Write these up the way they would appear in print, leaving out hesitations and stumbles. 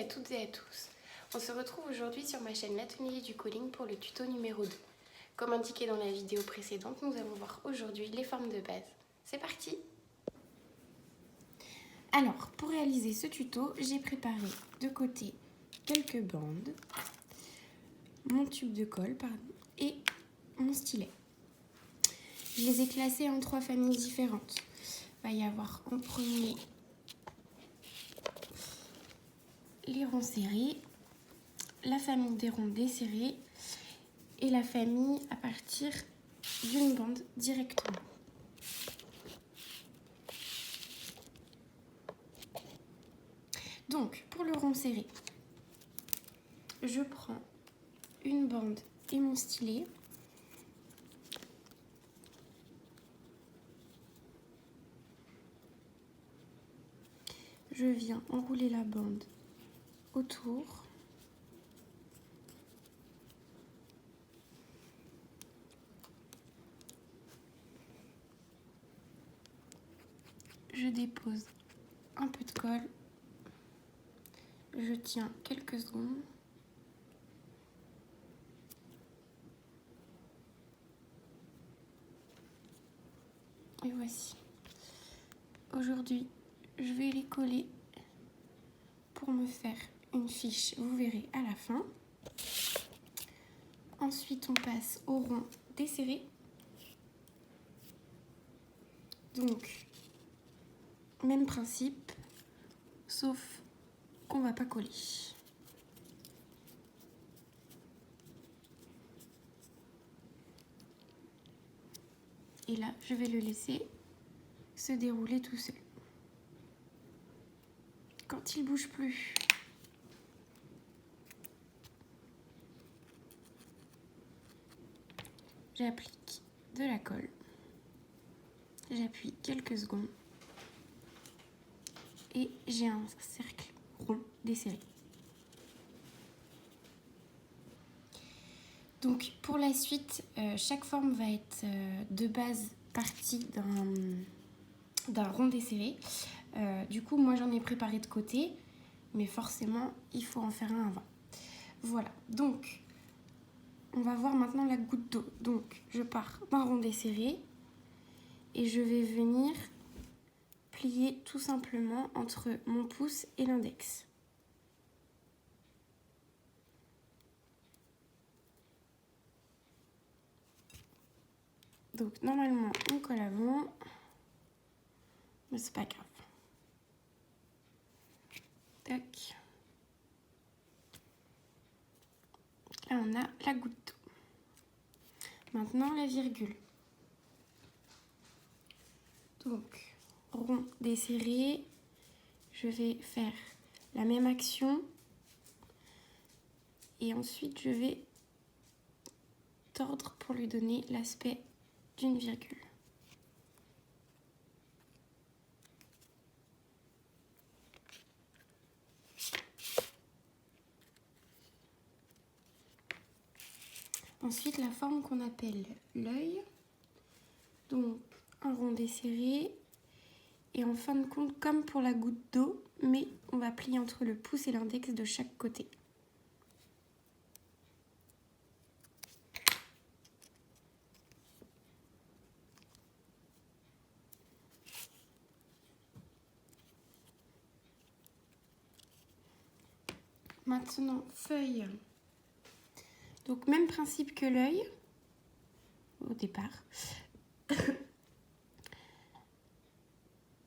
toutes et à tous. On se retrouve aujourd'hui sur ma chaîne L'Atelier du Calling pour le tuto numéro 2. Comme indiqué dans la vidéo précédente, nous allons voir aujourd'hui les formes de base. C'est parti! Alors, pour réaliser ce tuto, j'ai préparé de côté quelques bandes, mon tube de colle et mon stylet. Je les ai classés en 3 familles différentes. Il va y avoir en premier les ronds serrés, la famille des ronds desserrés et la famille à partir d'une bande directement. Donc, pour le rond serré, je prends une bande et mon stylet. Je viens enrouler la bande autour. Je dépose un peu de colle. Je tiens quelques secondes. Et voici. Aujourd'hui, je vais les coller pour me faire une fiche, vous verrez à la fin. Ensuite, on passe au rond desserré. Donc, même principe, sauf qu'on ne va pas coller. Et là, je vais le laisser se dérouler tout seul. Quand il ne bouge plus, j'applique de la colle. J'appuie quelques secondes. Et j'ai un cercle rond desserré. Donc pour la suite, chaque forme va être de base partie d'un rond desserré. Du coup, moi j'en ai préparé de côté, mais forcément, il faut en faire un avant. Voilà, donc on va voir maintenant la goutte d'eau. Donc je pars d'un rond desserré et je vais venir plier tout simplement entre mon pouce et l'index. Donc normalement on colle avant, mais c'est pas grave. Tac. Là on a la goutte d'eau. Maintenant la virgule. Donc rond desserré, je vais faire la même action et ensuite je vais tordre pour lui donner l'aspect d'une virgule. Ensuite, la forme qu'on appelle l'œil. Donc, un rond desserré. Et en fin de compte, comme pour la goutte d'eau, mais on va plier entre le pouce et l'index de chaque côté. Maintenant, feuille. Donc, même principe que l'œil, au départ.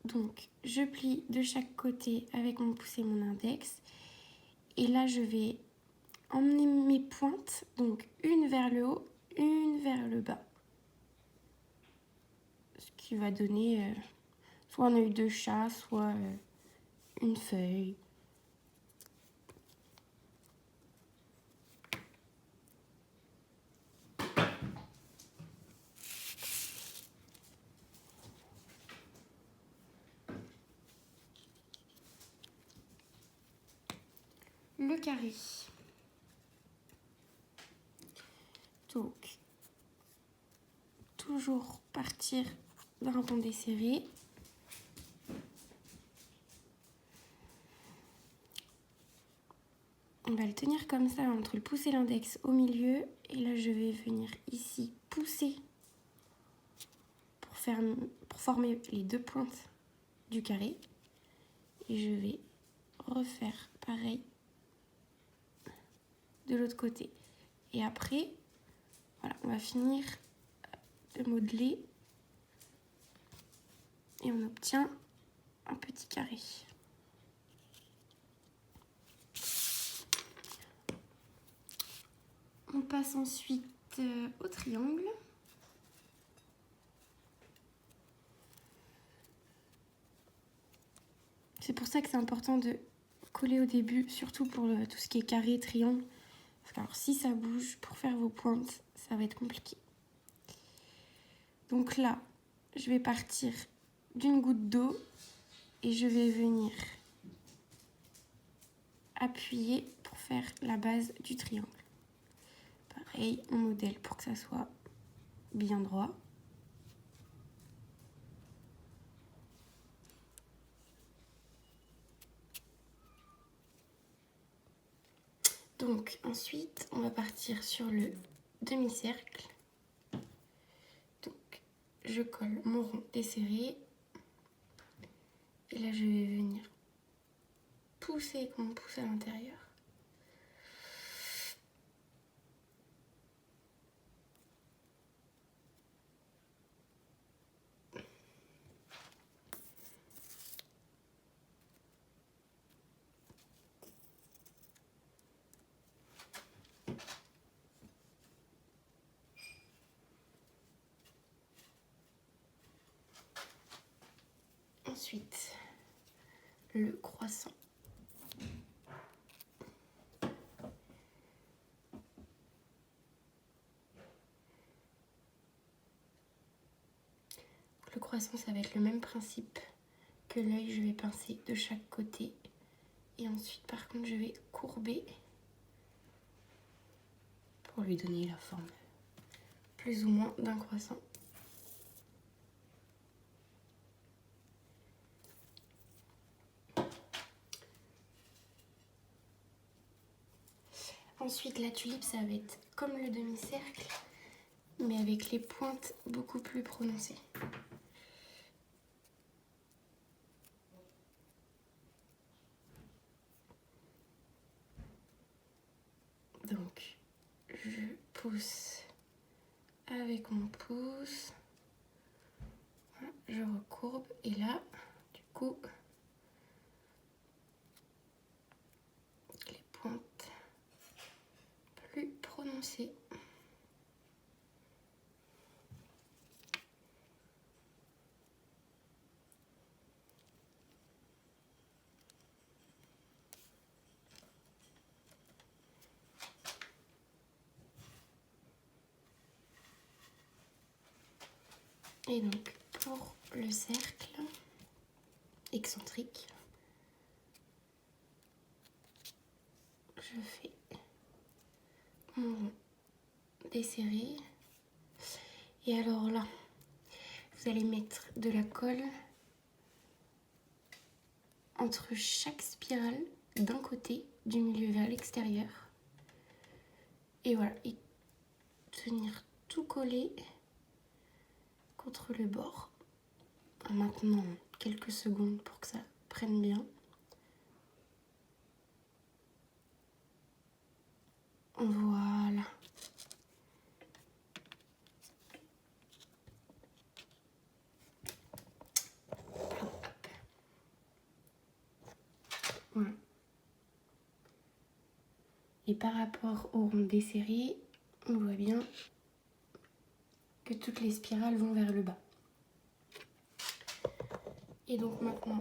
Donc, je plie de chaque côté avec mon pouce et mon index. Et là, je vais emmener mes pointes, donc une vers le haut, une vers le bas. Ce qui va donner soit un œil de chat, soit une feuille. Le carré. Donc, toujours partir d'un rond desserré. On va le tenir comme ça entre le pouce et l'index au milieu. Et là, je vais venir ici pousser pour former les deux pointes du carré. Et je vais refaire pareil de l'autre côté. Et après, voilà, on va finir de modeler. Et on obtient un petit carré. On passe ensuite au triangle. C'est pour ça que c'est important de coller au début, surtout pour tout ce qui est carré, triangle. Parce que alors, si ça bouge, pour faire vos pointes, ça va être compliqué. Donc là, je vais partir d'une goutte d'eau et je vais venir appuyer pour faire la base du triangle. Pareil, on modèle pour que ça soit bien droit. Donc ensuite, on va partir sur le demi-cercle. Donc je colle mon rond desserré. Et là, je vais venir pousser comme on pousse à l'intérieur. Ensuite, le croissant. Le croissant, ça va être le même principe que l'œil. Je vais pincer de chaque côté. Et ensuite, par contre, je vais courber pour lui donner la forme plus ou moins d'un croissant. Ensuite, la tulipe, ça va être comme le demi-cercle, mais avec les pointes beaucoup plus prononcées. Donc, je pousse avec mon pouce. Voilà, je recourbe et là, du coup, les pointes plus prononcées. Et donc, pour le cercle excentrique, je fais mon rond desserré. Et alors là, vous allez mettre de la colle entre chaque spirale d'un côté, du milieu vers l'extérieur. Et voilà, et tenir tout collé contre le bord. En maintenant quelques secondes pour que ça prenne bien. Voilà. Voilà. Et par rapport au rond desserré, on voit bien que toutes les spirales vont vers le bas. Et donc maintenant,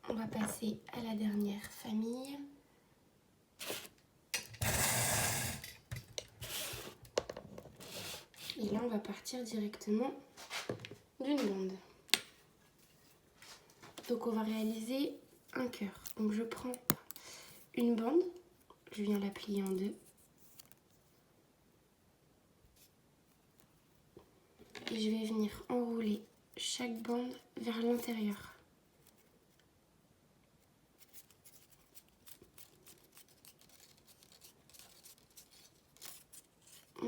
on va passer à la dernière famille. Et là, on va partir directement d'une bande. Donc on va réaliser un cœur. Donc je prends une bande, je viens la plier en deux. Et je vais venir enrouler chaque bande vers l'intérieur.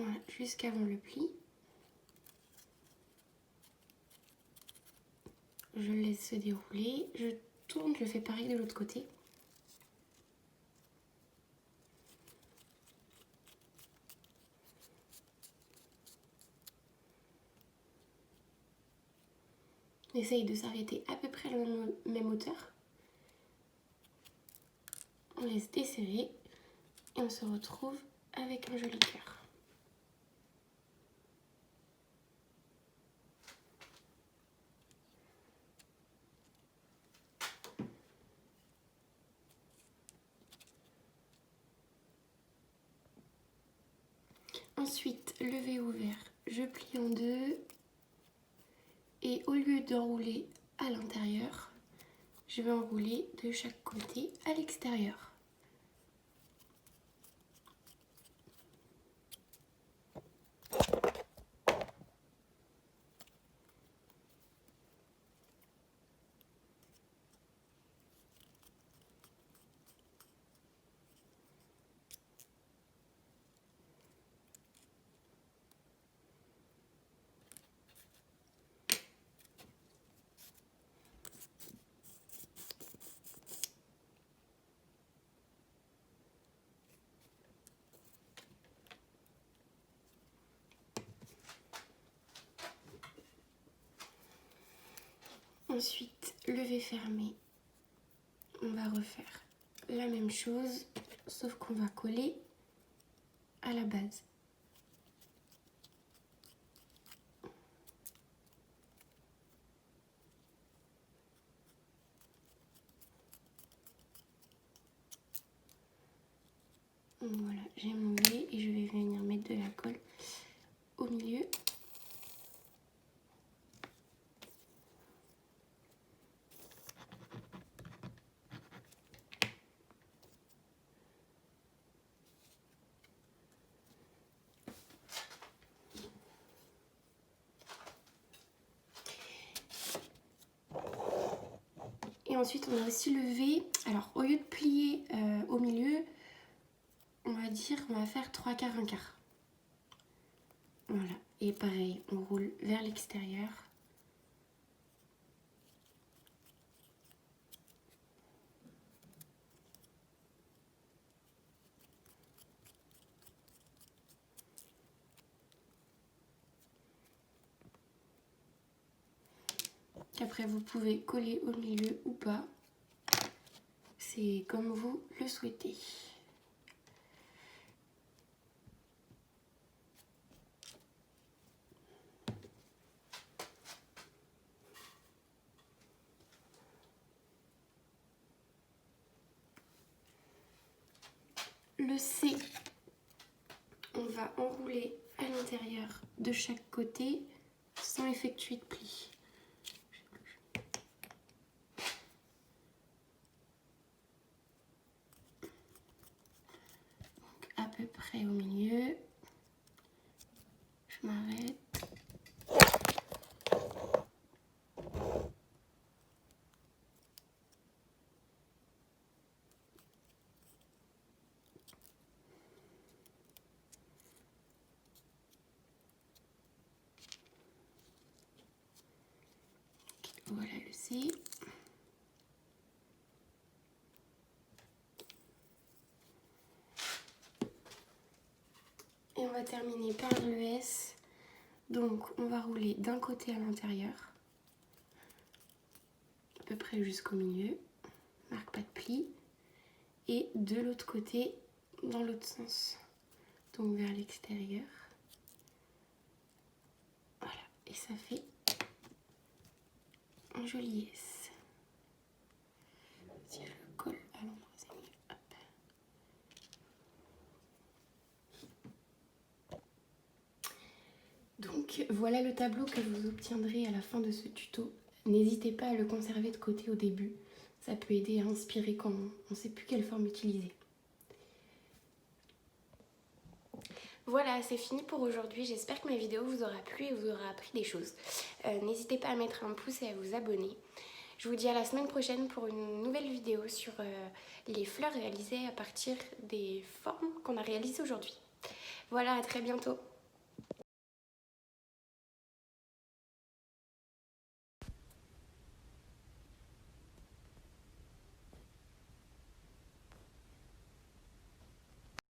Voilà, jusqu'avant le pli. Je le laisse se dérouler, je tourne, je fais pareil de l'autre côté. On essaye de s'arrêter à peu près à la même hauteur. On laisse desserrer et on se retrouve avec un joli cœur. Ensuite, le V ouvert, je plie en deux et au lieu d'enrouler à l'intérieur, je vais enrouler de chaque côté à l'extérieur. Ensuite, le V fermé, on va refaire la même chose, sauf qu'on va coller à la base. Voilà, j'ai mon V et je vais venir mettre de la colle au milieu. Et ensuite, on a aussi le V. Alors, au lieu de plier au milieu, on va dire qu'on va faire 3 quarts, 1 quart. Voilà. Et pareil, on roule vers l'extérieur. Après, vous pouvez coller au milieu ou pas. C'est comme vous le souhaitez. Le C, on va enrouler à l'intérieur de chaque côté sans effectuer de pli. Donc à peu près au milieu. Je m'arrête. Voilà le C. Et on va terminer par le S. Donc on va rouler d'un côté à l'intérieur, à peu près jusqu'au milieu, marque pas de pli, et de l'autre côté dans l'autre sens, donc vers l'extérieur. Voilà, et ça fait un joli S. Si je le colle à l'endroit, c'est mieux. Hop. Donc voilà le tableau que vous obtiendrez à la fin de ce tuto. N'hésitez pas à le conserver de côté au début. Ça peut aider à inspirer quand on ne sait plus quelle forme utiliser. Voilà, c'est fini pour aujourd'hui. J'espère que ma vidéo vous aura plu et vous aura appris des choses. N'hésitez pas à mettre un pouce et à vous abonner. Je vous dis à la semaine prochaine pour une nouvelle vidéo sur les fleurs réalisées à partir des formes qu'on a réalisées aujourd'hui. Voilà, à très bientôt.